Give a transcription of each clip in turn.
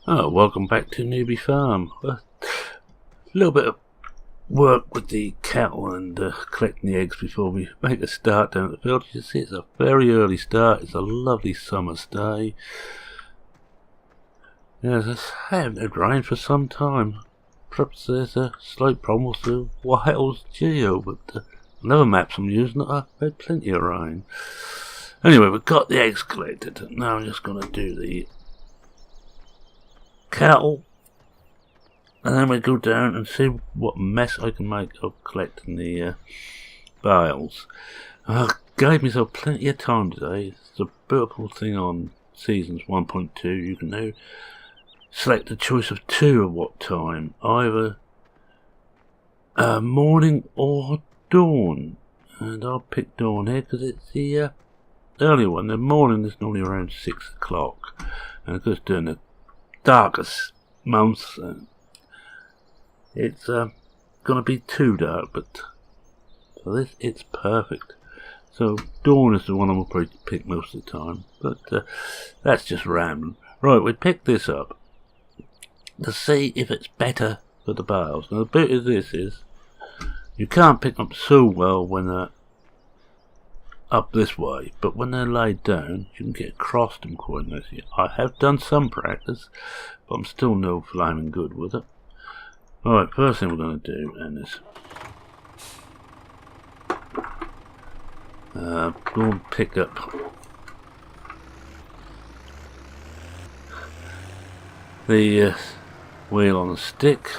Oh, welcome back to Newbie Farm. A little bit of work with the cattle and collecting the eggs before we make a start down at the field. You see, it's a very early start. It's a lovely summer's day. Yes, I haven't had rain for some time. Perhaps there's a slight problem with the Wales geo, but another maps I'm using, I've had plenty of rain. Anyway, we've got the eggs collected. Now I'm just going to do the cattle, and then we go down and see what mess I can make of collecting the bales. I gave myself plenty of time today. It's a beautiful thing on Seasons 1.2. You can now select a choice of two of what time, either morning or dawn, and I'll pick dawn here because it's the early one. The morning is normally around 6 o'clock, and because during the darkest months it's going to be too dark, but for this it's perfect. So dawn is the one I will probably pick most of the time, but that's just random. Right, we picked this up to see if it's better for the bales. Now the beauty of this is you can't pick them up so well when they're up this way, but when they're laid down you can get across them quite nicely. I have done some practice, but I'm still no flaming good with it. Alright, first thing we're going to do is go and pick up the wheel on the stick,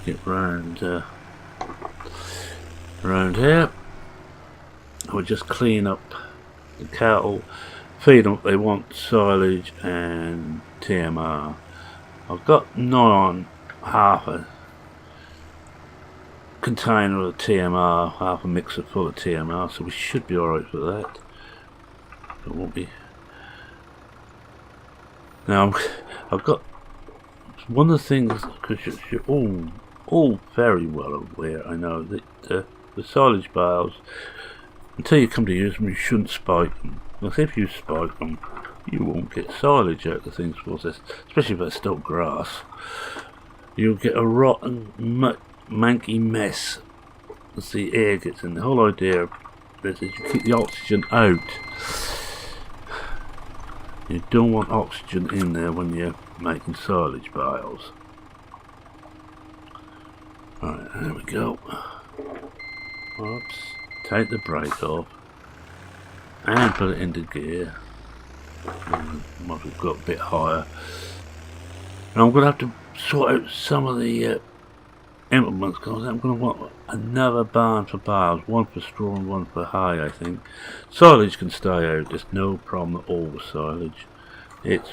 get round here. We'll just clean up the cattle, feed them what they want, silage and TMR. I've got nigh half a container of TMR, half a mixer full of TMR, so we should be alright for that. It won't be. Now, I've got one of the things, because you're all very well aware, I know, that the silage bales, until you come to use them, you shouldn't spike them. Because if you spike them, you won't get silage out of the things, especially if they're still grass. You'll get a rotten, manky mess as the air gets in. The whole idea of this is you keep the oxygen out. You don't want oxygen in there when you're making silage bales. Right, there we go. Oops. Take the brake off and put it into gear. Might have got a bit higher. And I'm going to have to sort out some of the implements, because I'm going to want another barn for bales, one for straw and one for hay, I think. Silage can stay out, there's no problem at all with silage. It's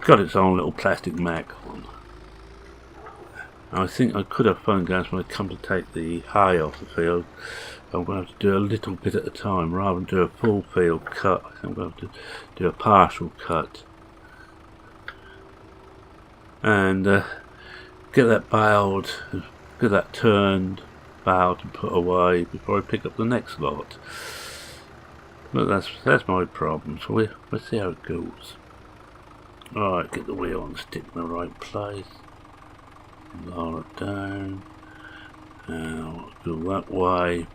got its own little plastic Mac on. I think I could have phone gas when I come to take the hay off the field. I'm going to have to do a little bit at a time rather than do a full field cut. I think I'm going to have to do a partial cut and get that baled, get that turned, baled and put away before I pick up the next lot. But that's my problem, so we'll see how it goes. Alright, get the wheel on the stick in the right place, lower it down, and go that way.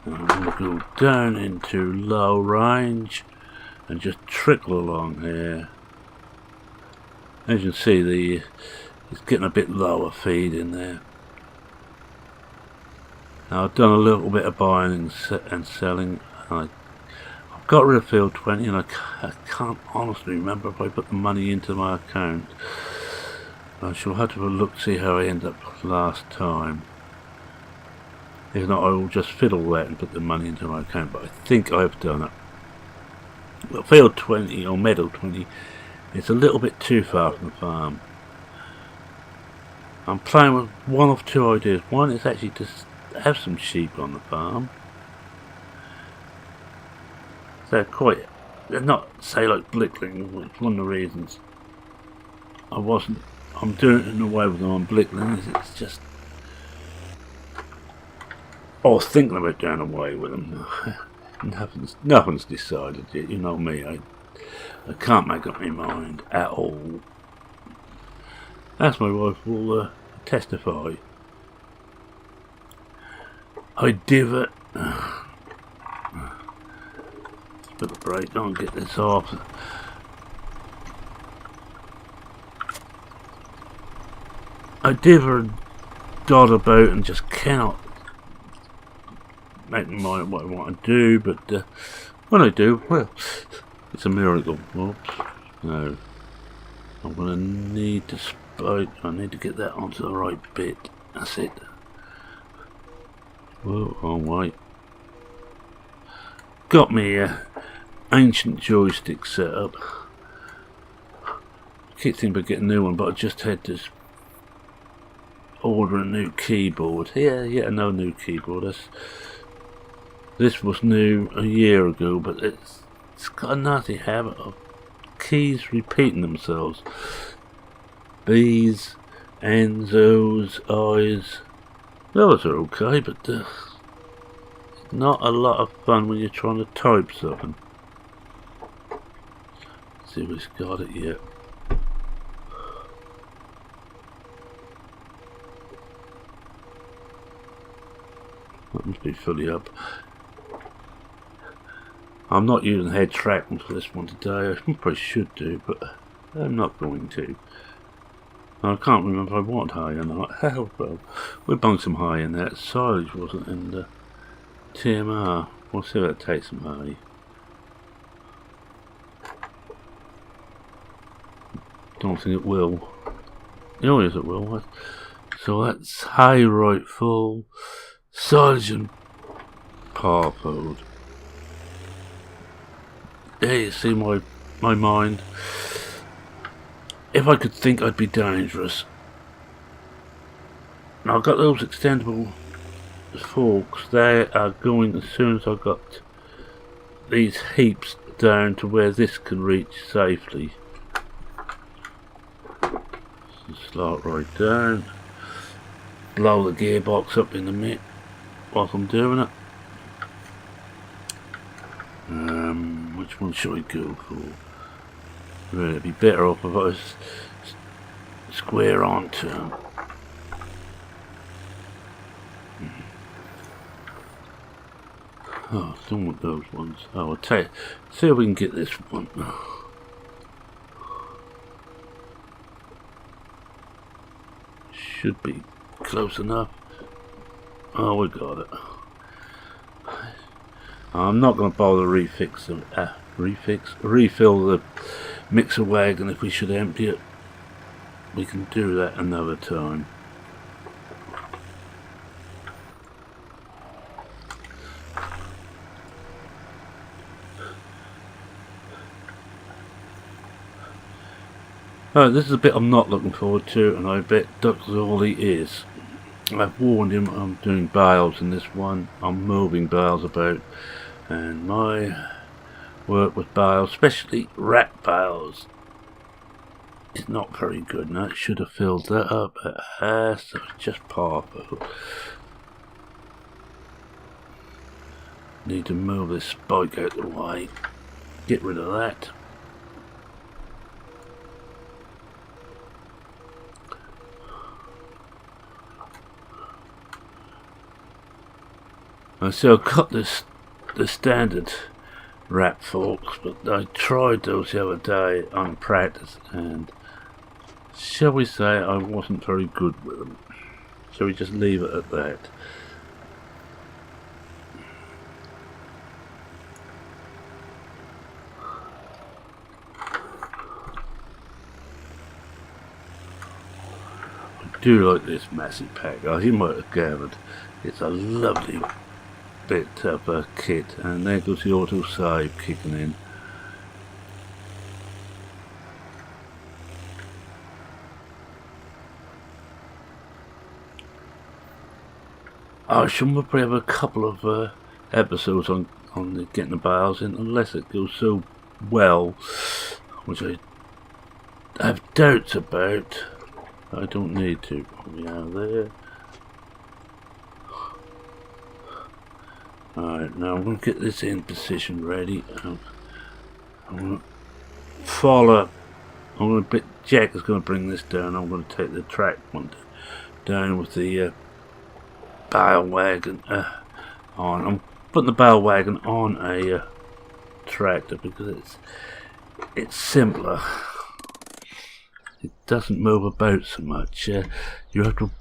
I'm going to go down into low range and just trickle along here. As you can see, it's getting a bit lower feed in there. Now I've done a little bit of buying and selling. I've got rid of field 20, and I can't honestly remember if I put the money into my account. I shall have to have a look to see how I ended up last time. If not, I will just fiddle that and put the money into my account, but I think I've done it. But field 20, or meadow 20, it's a little bit too far from the farm. I'm playing with one of two ideas. One is actually to have some sheep on the farm. They're not, say, like Blickling, which is one of the reasons I'm doing it in a way with them on Blickling, is it's just, I was thinking about doing away with them. Nothing's decided yet, you know me, I can't make up my mind at all. As my wife will testify. I divot. Put the brake on, get this off. I divot and dot about and just cannot make my mind what I want to do, but when I do, well, it's a miracle. Oops. No. I'm going to need to spike. I need to get that onto the right bit. That's it. Whoa, wrong way. Got me ancient joystick set up. Keep thinking about getting a new one, but I just had to order a new keyboard. Yeah, no new keyboard. This was new a year ago, but it's got a nasty habit of keys repeating themselves. B's, N's, O's, I's. Those are okay, but not a lot of fun when you're trying to type something. See if he's got it yet. That must be fully up. I'm not using head tracking for this one today. I probably should do, but I'm not going to. I can't remember if I want high or not. Well, we bunged some high in that. Silage wasn't in the TMR. We'll see if that takes some high. Don't think it will. Oh yes it will. So that's high right full. Silage and power mode. There you see my mind. If I could think, I'd be dangerous. Now I've got those extendable forks. They are going as soon as I've got these heaps down to where this can reach safely. Slot right down. Blow the gearbox up in the mitt whilst I'm doing it. Which one should I go for? Really, it'd be better off if I was square on to them. Oh, I don't want those ones. Oh, I'll tell you. See if we can get this one. Should be close enough. Oh, we got it. I'm not going to bother refill the mixer wagon if we should empty it. We can do that another time. Alright, this is a bit I'm not looking forward to, and I bet Duck's all he is. I've warned him I'm doing bales in this one. I'm moving bales about, and my work with bales, especially rat bales, is not very good. And I should have filled that up. It has, so it's just powerful. Need to move this spike out the way. Get rid of that. So I've got the standard rat forks, but I tried those the other day on practice, and shall we say I wasn't very good with them. Shall we just leave it at that? I do like this massive pack. Oh, you might have gathered. It's a lovely bit of a kit, and there goes the auto save kicking in. I should probably have a couple of episodes on getting the bales in, unless it goes so well, which I have doubts about. I don't need to. We are there. Alright, now I'm going to get this in position ready. I'm going to follow. Jack is going to bring this down. I'm going to take the track one down with the bale wagon on. I'm putting the bale wagon on a tractor because it's simpler. It doesn't move about so much. You have to.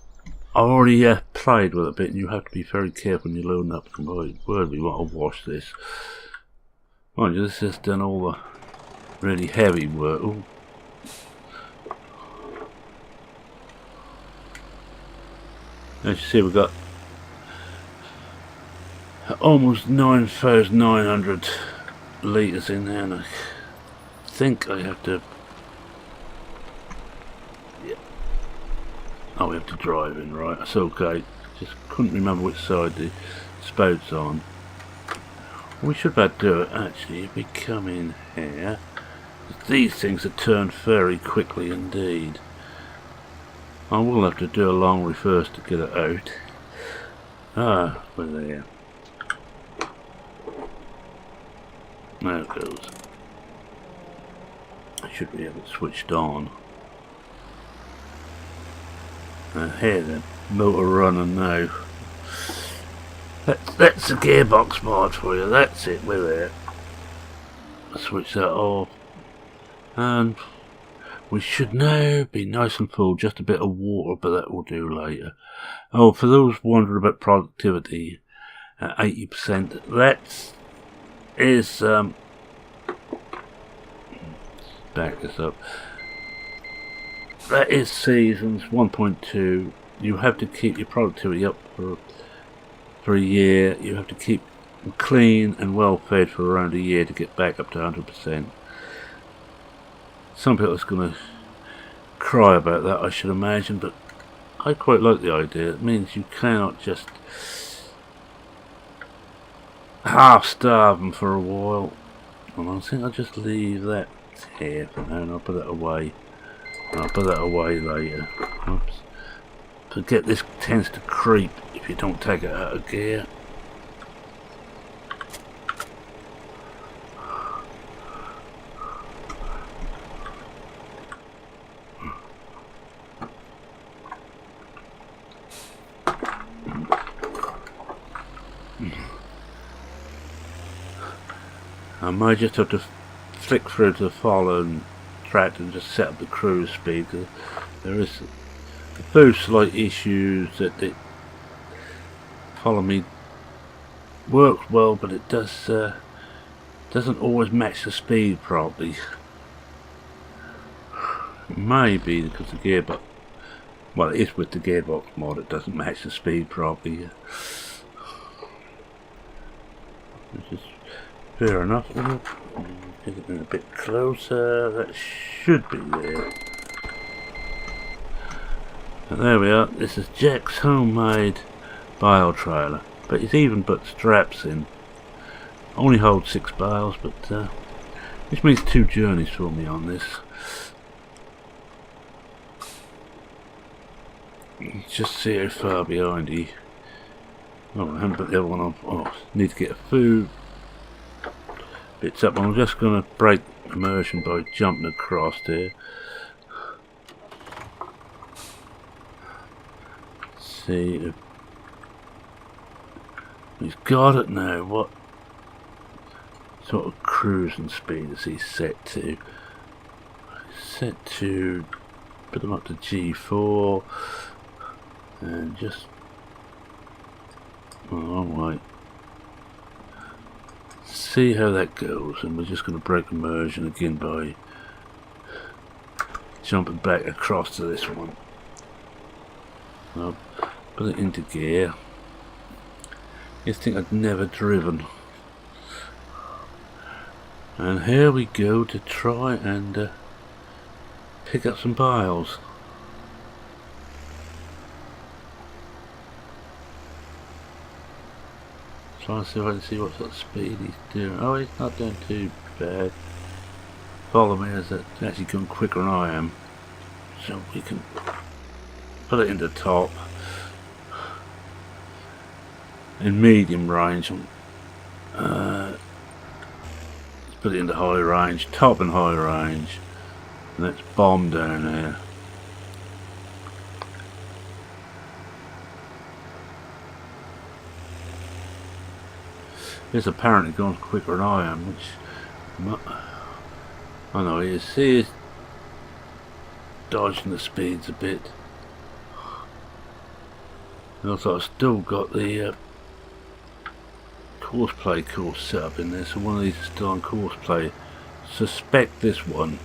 I already played with it a bit, and you have to be very careful when you're loading up. My word, we want to wash this. Mind you, this has done all the really heavy work. Ooh. As you see, we've got almost 9,900 litres in there, and I think I have to. Yeah. Oh, we have to drive in, right? That's okay. Just couldn't remember which side the spout's on. We should about do it actually if we come in here. These things are turned very quickly indeed. I will have to do a long reverse to get it out. Ah, we're there. There it goes. I should be able to switched on. And here the motor running now. That's the gearbox mod for you. That's it. We're there. Switch that off, and we should now be nice and full. Just a bit of water, but that will do later. Oh, for those wondering about productivity, 80%. That is back this up. That is seasons 1.2. You have to keep your productivity up for a year. You have to keep them clean and well fed for around a year to get back up to 100%. Some people are going to cry about that, I should imagine, but I quite like the idea. It means you cannot just half starve them for a while. And I think I'll just leave that here for now, and I'll put that away. I'll put that away later. Oops. Forget this tends to creep if you don't take it out of gear. I might just have to flick through to the following track and just set up the cruise speed, because there is a few slight issues that it follow me works well, but it doesn't always match the speed properly. Maybe because the gearbox, well, it is with the gearbox mod, it doesn't match the speed properly. Which is fair enough. Get it in a bit closer. That should be there. And there we are. This is Jack's homemade bale trailer, but he's even put straps in. Only holds 6 bales, but which means 2 journeys for me on this. Just see how far behind he. Oh, I haven't put the other one on. Oh, need to get a food bits up. I'm just going to break immersion by jumping across here. See if he's got it now. What sort of cruising speed is he set to? Set to put them up to G4 and just alright. See how that goes, and we're just going to break immersion again by jumping back across to this one. I'll put it into gear. You'd think I'd never driven. And here we go to try and pick up some bales. Trying to see if I can see what sort of speed he's doing. Oh, he's not doing too bad. Follow me, as it's actually going quicker than I am. So we can put it into top. In medium range. It's put it into high range, top and high range. And let's bomb down there. It's apparently gone quicker than I am, which I know he is dodging the speeds a bit. And also I've still got the courseplay course set up in there, so one of these is still on courseplay. Suspect this one.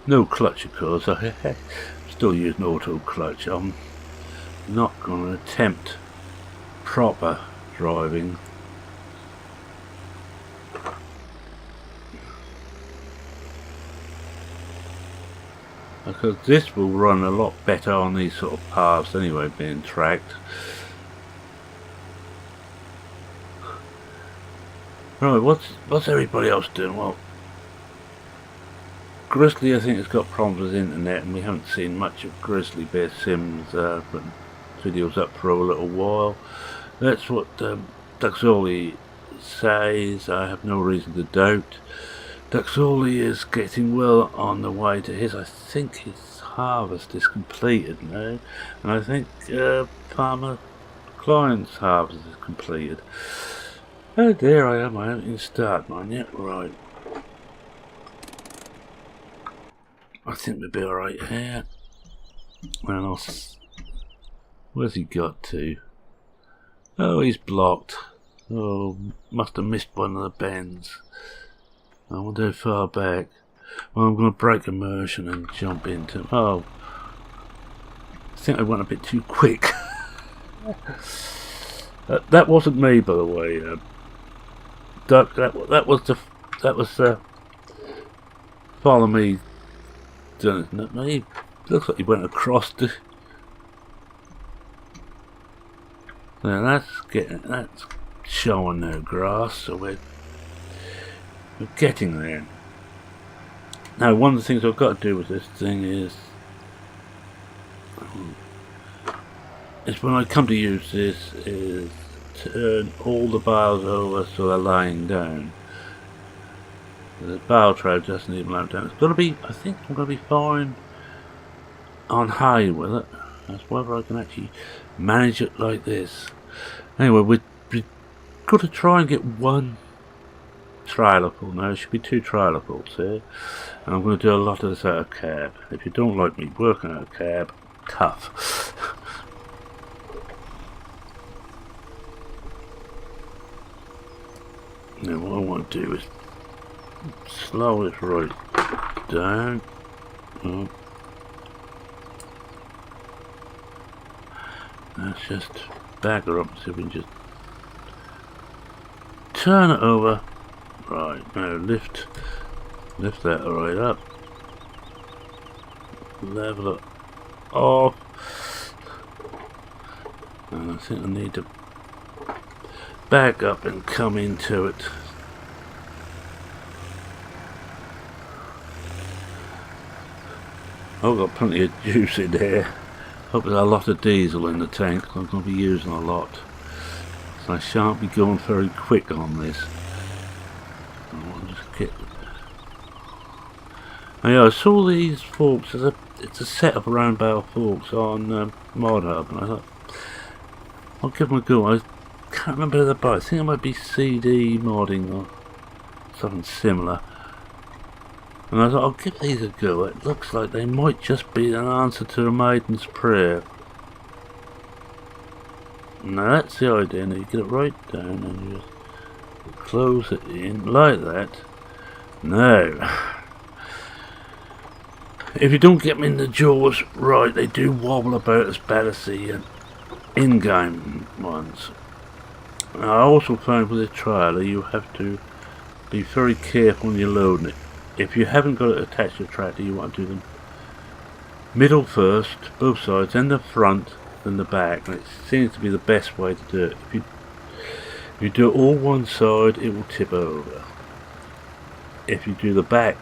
No clutch, of course. I'm still using auto clutch. I'm not going to attempt proper driving. Because this will run a lot better on these sort of paths anyway, being tracked. Right, what's everybody else doing? Well, Grizzly, I think, has got problems with the internet, and we haven't seen much of Grizzly Bear Sims, but videos up for a little while. That's what Duxoli says. I have no reason to doubt. Duxoli is getting well on the way to his, I think his harvest is completed now, and I think Farmer Client's harvest is completed. Oh, there I am, I haven't even started mine yet. Right. I think we'll be alright here. Well, where's he got to? Oh, he's blocked. Oh, must have missed one of the bends. I wonder how far back. Well, I'm going to break immersion and jump into. Oh, I think I went a bit too quick. That wasn't me, by the way. Duck. That was follow me. He looks like he went across the. Now that's showing no grass, so we're getting there. Now, one of the things I've got to do with this thing is when I come to use this is turn all the bales over so they're lying down. The bale tray doesn't even lie down. It's got to be. I think I'm going to be fine on hay with it. That's whether I can actually manage it like this. Anyway, we've got to try and get one trailer pull now. There should be two trailer pulls here, and I'm going to do a lot of this out of cab. If you don't like me working out of cab, tough. Now what I want to do is slow this right down. Oh. Let's just back her up and see if we can just turn it over. Right, now lift that right up. Level it off. And I think I need to back up and come into it. I've got plenty of juice in there. Hope there's a lot of diesel in the tank. I'm going to be using a lot, so I shan't be going very quick on this. I'll just get. Oh, yeah, I saw these forks. It's a set of round bale forks on Mod Hub, and I thought I'll give them a go. I can't remember who they're by. I think it might be CD Modding or something similar. And I thought, I'll give these a go. It looks like they might just be an answer to a maiden's prayer. Now that's the idea. Now you get it right down and you just close it in like that. Now, if you don't get them in the jaws right, they do wobble about as bad as the in-game ones. Now, I also found with this trailer you have to be very careful when you're loading it. If you haven't got it attached to the tractor, you want to do them middle first, both sides, then the front, then the back. And it seems to be the best way to do it. If you do it all one side, it will tip over. if you do the back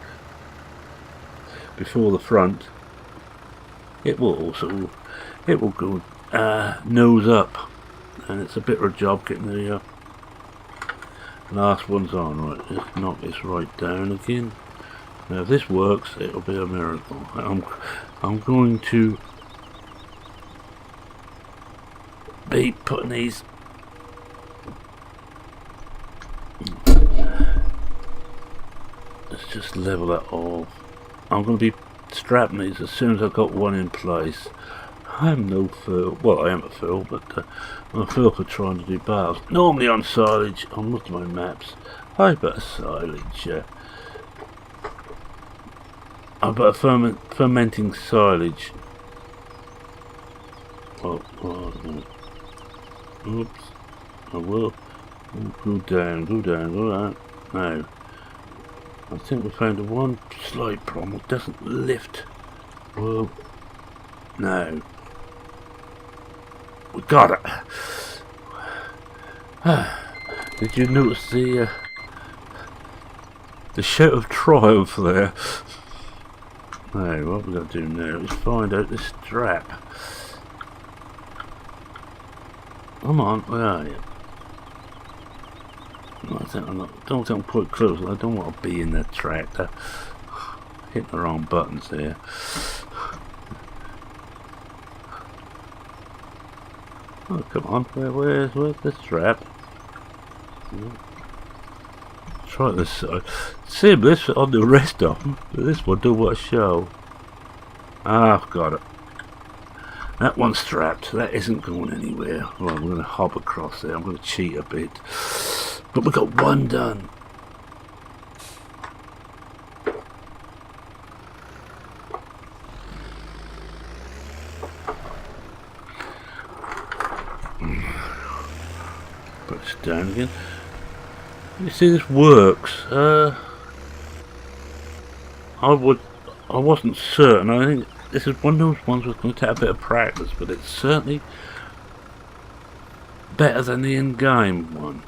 before the front, it will go nose up, and it's a bit of a job getting the last ones on. Right, let's knock this right down again. Now if this works, it'll be a miracle. I'm going to be putting these let's just level that off. I'm going to be strapping these as soon as I've got one in place. I'm no fool. Well, I am a fool, but I'm a fool for trying to do bales. Normally on silage, I'm looking at my maps. I better silage. I better fermenting silage. Oh, oops. I will. Go down. Now, I think we found the one slight problem. It doesn't lift. Whoa. No. We got it. Did you notice the shout of triumph there? No, what we're going to do now is find out this strap. Come on, where are you? I don't think I'm quite close. I don't want to be in that tractor. Hitting the wrong buttons there. Oh, come on, where's the strap? Try this side. Same this on the rest of them, but this one don't want to show. Ah, I've got it. That one's strapped. That isn't going anywhere. Right, I'm going to hop across there. I'm going to cheat a bit. But we've got one done. Put this down again. You see, this works. I wasn't certain. I think this is one of those ones that's going to take a bit of practice, but it's certainly better than the in-game one.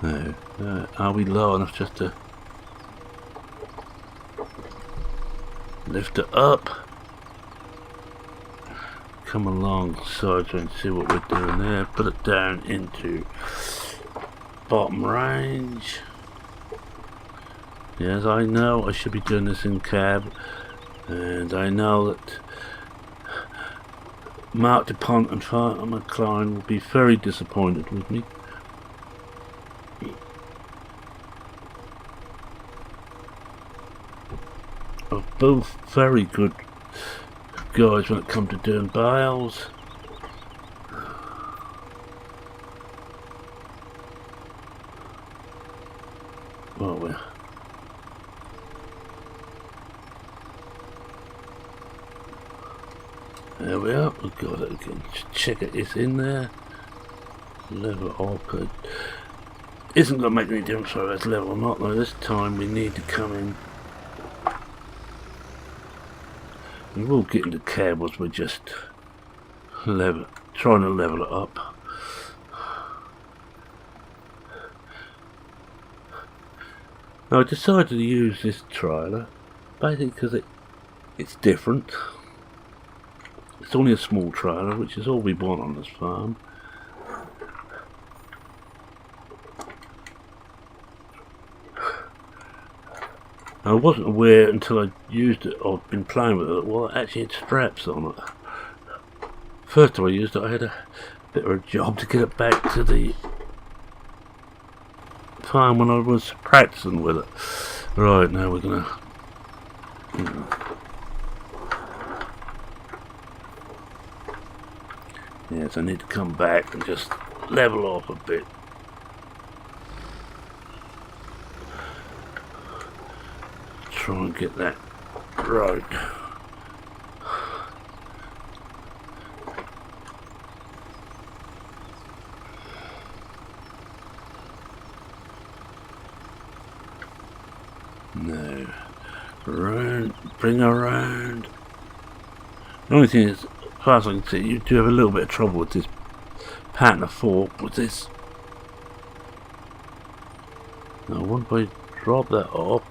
No. Are we low enough just to lift it up? Come alongside and see what we're doing there. Put it down into bottom range. Yes, I know I should be doing this in cab, and I know that Mark DuPont and McLaren will be very disappointed with me. Are both very good guys when it comes to doing bales. Well, there we are. We've got it again. Check it. It's in there. Level off. Good. Isn't going to make any difference whether it's level or not, though. This time we need to come in. We will get into cables. We're just trying to level it up. Now I decided to use this trailer basically because it's different. It's only a small trailer, which is all we want on this farm. I wasn't aware until I used it, or been playing with it, well, it actually had straps on it. First time I used it, I had a bit of a job to get it back to the farm when I was practicing with it. Right, now we're gonna... Yes, I need to come back and just level off a bit. Try and get that right. No. Round, bring around. The only thing is, as far as I can see, you do have a little bit of trouble with this pattern of fork, with this Now, what if I drop that off?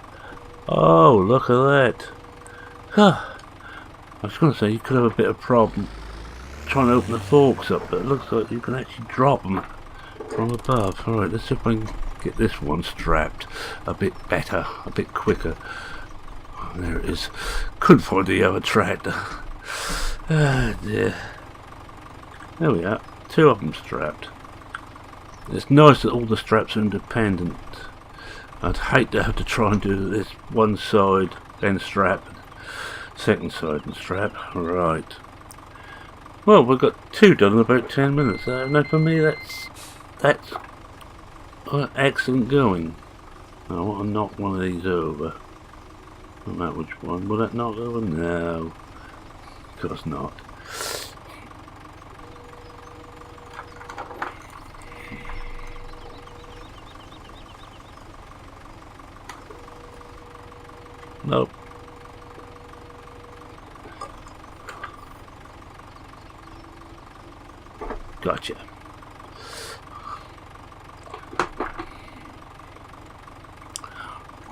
Oh, look at that. Huh. I was going to say you could have a bit of problem trying to open the forks up, but it looks like you can actually drop them from above. Alright, let's see if I can get this one strapped a bit better, a bit quicker. Oh, there it is. Couldn't find the other tractor. Ah, dear. There we are. 2 of them strapped. It's nice that all the straps are independent. I'd hate to have to try and do this one side, then strap, second side and strap. Right. Well, we've got 2 done in about 10 minutes. Now for me, that's excellent going. I want to knock one of these over. I don't know which one. Will that knock over? No. Of course not. Nope. Gotcha.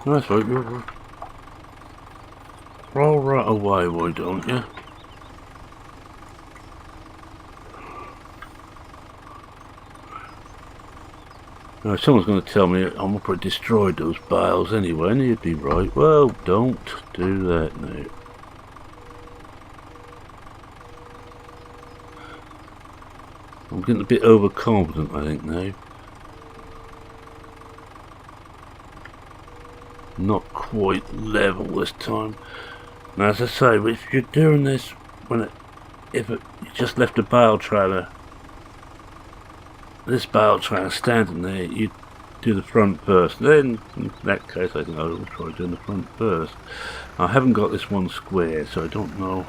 That's right, you're roll right away, why don't you? Now, someone's going to tell me I'm up to destroy those bales anyway, and you'd be right. Well, don't do that now. I'm getting a bit overconfident, I think, now. Not quite level this time. Now, as I say, if you're doing this you just left a bale trailer, this bale trailer standing there, you do the front first. Then, in that case, I think I will try doing the front first. I haven't got this one square, so I don't know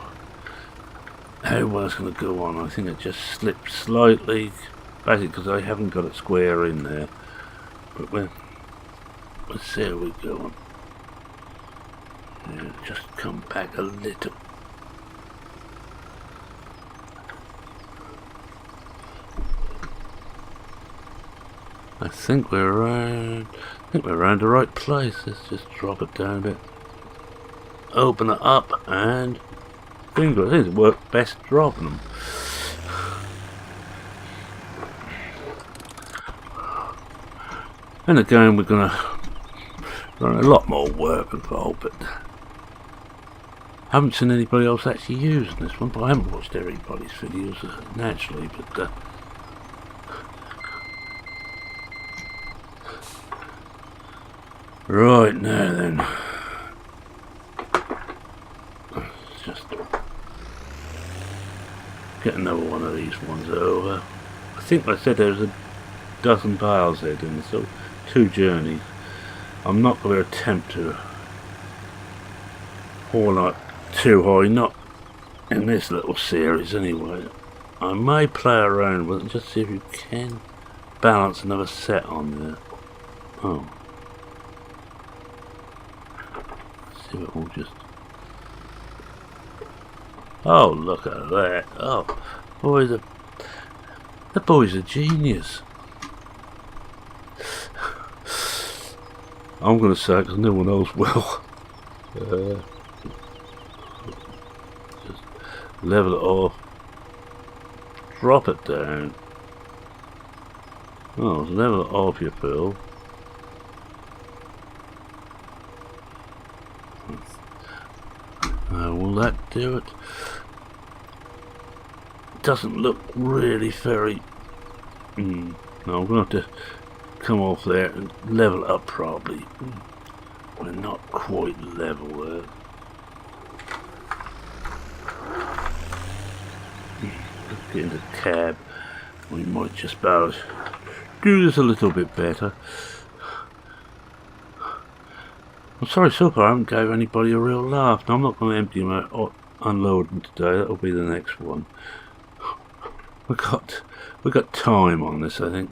how well it's going to go on. I think it just slipped slightly, basically because I haven't got it square in there. But let's see how we're going. Yeah, just come back a little. I think we're around the right place. Let's just drop it down a bit. Open it up and bingo. I think it worked best dropping them. And again, we're gonna run a lot more work involved, but I haven't seen anybody else actually using this one. But I haven't watched everybody's videos naturally, but right now then, let's just get another one of these ones over. I think I said there was a dozen bales there doing this, so 2 journeys. I'm not going to attempt to haul up too high, not in this little series anyway. I may play around with it, just see if you can balance another set on there. Oh. See if it will just... Oh, look at that. Oh, boy, the boy's a genius. I'm going to say it because no one else will. Just level it off. Drop it down. Oh, level it off, you fool. Will that do it? Doesn't look really very... No, I'm going to have to come off there and level up probably. We're not quite level there. Let's get into the cab. We might just about do this a little bit better. I'm sorry so far I haven't gave anybody a real laugh. Now, I'm not going to empty them out or unload them today. That'll be the next one. We got time on this, I think.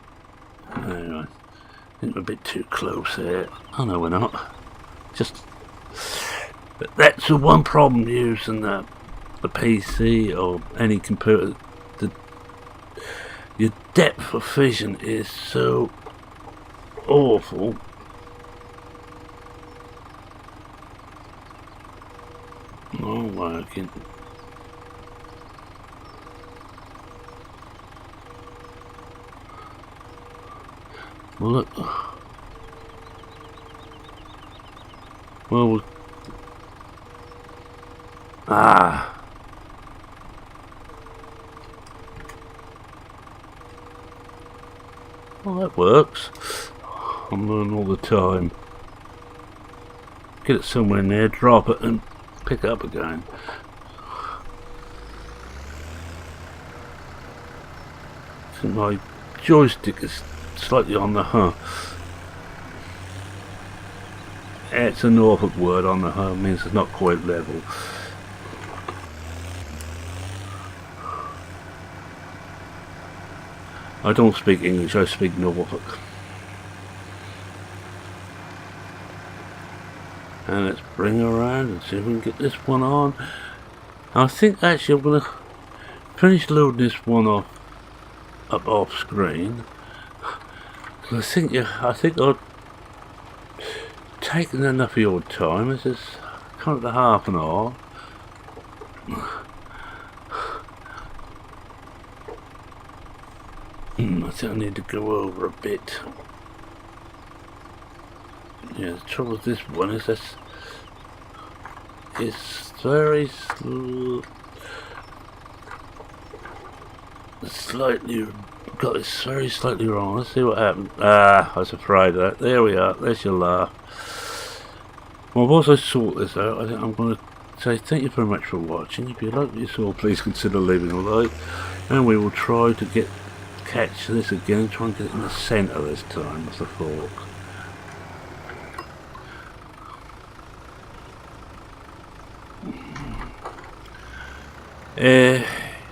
Anyway, I think we're a bit too close here. Oh no, we're not. But that's the one problem using the PC or any computer. Your depth of vision is so awful not working. Well, look. Well, ah. Well, that works. I'm learning all the time. Get it somewhere near, drop it, and pick it up again. So my joystick is slightly on the it's a Norfolk word, on the means it's not quite level. I don't speak English, I speak Norfolk. And let's bring her around and see if we can get this one on. I think actually I'm going to finish loading this one up off screen. I think I've taken enough of your time. This is kind of the half an hour. I think I need to go over a bit. Yeah, the trouble with this one is that it's very slightly got this very slightly wrong. Let's see what happened. Ah, I was afraid of that. There we are. There's your laugh. Well, whilst I sort this out, I think I'm going to say thank you very much for watching. If you like what you saw, please consider leaving a like, and we will try to catch this again and try and get it in the centre this time with the fork.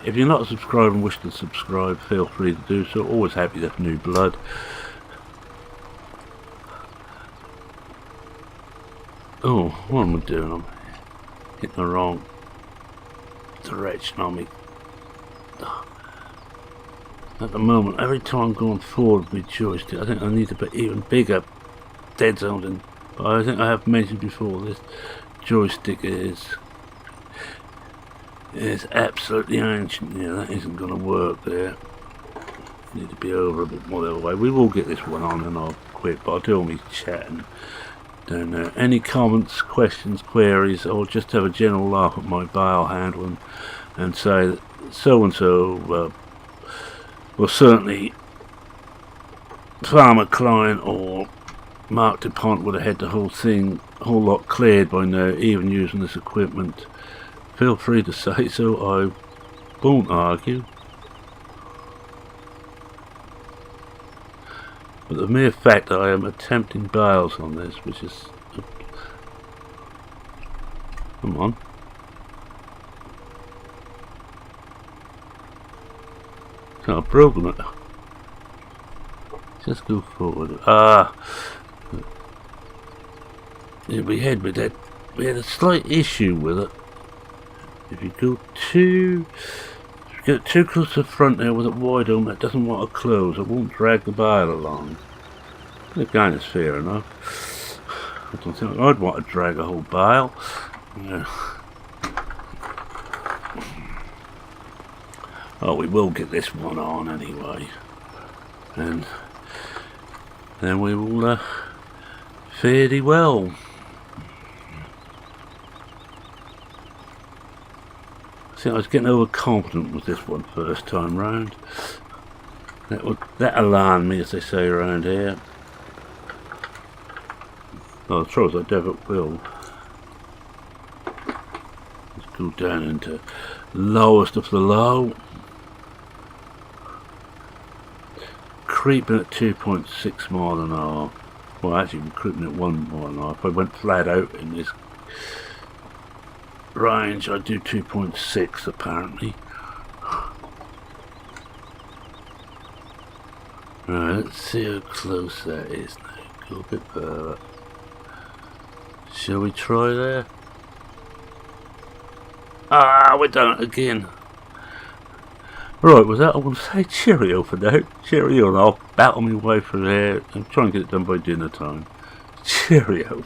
If you're not subscribed and wish to subscribe, feel free to do so. Always happy to have new blood. Oh, what am I doing? I'm hitting the wrong direction on me. At the moment, every time I'm going forward with joystick, I think I need to put even bigger dead zones in. But I think I have mentioned before, this joystick is absolutely ancient. Yeah, that isn't going to work there. Need to be over a bit more the other way. We will get this one on and I'll quit, but I'll do all my chatting down there. Any comments, questions, queries, or just have a general laugh at my bale handling and say that so and so, well, certainly Farmer Klein or Mark DuPont would have had the whole lot cleared by now, even using this equipment. Feel free to say so, I won't argue. But the mere fact that I am attempting bales on this, which is... Come on. So I've broken it. Just go forward. Ah! Yeah, we had a slight issue with it. If you go get too close to the front there with it wide open, it doesn't want to close. It won't drag the bale along. Again, it's fair enough. I don't think I'd want to drag a whole bale. Yeah. Oh, we will get this one on anyway, and then we will fare thee well. I think I was getting overconfident with this one first time round. That alarmed me, as they say around here. Oh, the trouble is I never will. Let's go down into lowest of the low. Creeping at 2.6 miles an hour. Well, actually, we're creeping at 1 mile an hour. If I went flat out in this range, I do 2.6 apparently. Right, let's see how close that is now. Go a bit further. Shall we try there? Ah, we've done it again. Right, with that I want to say cheerio for now. Cheerio, and I'll battle my way through there and try and get it done by dinner time. Cheerio.